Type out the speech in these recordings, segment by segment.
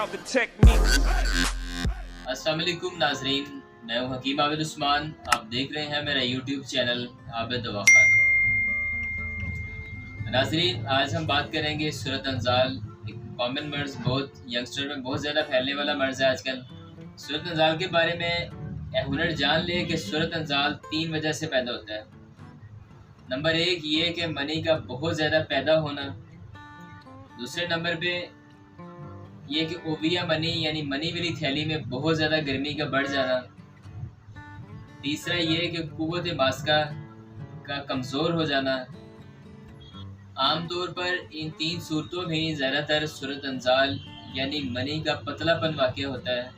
अस्सलाम वालेकुम नाजरीन, मैं हूं हकीम आबिद उस्मान। आप देख रहे हैं मेरा यूट्यूब चैनल आबिद दवाखाना। नाजरीन, आज हम बात करेंगे सूरत अंजाल। एक कॉमन मर्ज, बहुत यंगस्टर में बहुत ज़्यादा फैलने वाला मर्ज है आजकल। सूरत अंजाल के बारे में हुनर जान ले कि सूरत अंजाल 3 वजह से पैदा होता है। नंबर 1 ये कि मनी का बहुत ज़्यादा पैदा होना। दूसरे नंबर पे ये कि ओविया मनी यानी मनी वाली थैली में बहुत ज़्यादा गर्मी का बढ़ जाना। तीसरा ये कि कुव्वत मास्का का कमज़ोर हो जाना। आमतौर पर इन 3 सूरतों में ज़्यादातर सूरत अंजाल यानी मनी का पतलापन वाक़ होता है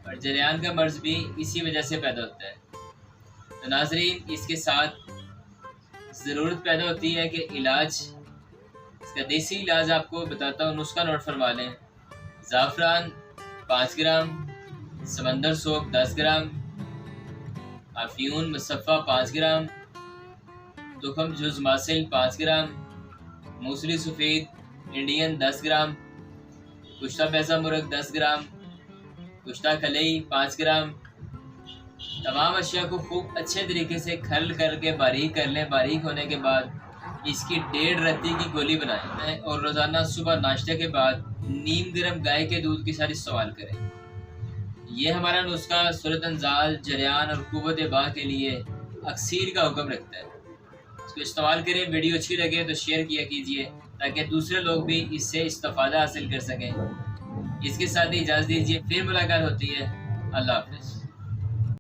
और जरियान का मर्ज़ भी इसी वजह से पैदा होता है। तो नाज़रीन, इसके साथ ज़रूरत पैदा होती है कि इलाज, इसका देसी इलाज आपको बताता हूँ, नुस्खा नोट फरमा लें। ज़ाफ़रान 5 ग्राम, समंदर सोप 10 ग्राम, अफ्यून मुसफ़ा 5 ग्राम, तुखम जुज़ मासिल 5 ग्राम, मूसली सफ़ेद इंडियन 10 ग्राम, कुश्ता पैसा मुर्ग 10 ग्राम, कुश्ता खलई 5 ग्राम। तमाम अशिया को खूब अच्छे तरीके से खल करके बारीक कर लें। बारीक होने के बाद इसकी 1.5 रत्ती की गोली बनाएं और रोज़ाना सुबह नाश्ते के बाद नीम गर्म गाय के दूध के साथ इस्तेमाल करें। ये हमारा नुस्खा सूरत अंजाल, जरियान और कुव्वत बा के लिए अक्सीर का हुक्म रखता है। इसको इस्तेमाल करें। वीडियो अच्छी लगे तो शेयर किया कीजिए ताकि दूसरे लोग भी इससे इस्तेफादा हासिल कर सकें। इसके साथ ही इजाज़त दीजिए, फिर मुलाकात होती है। अल्लाह हाफ़िज़।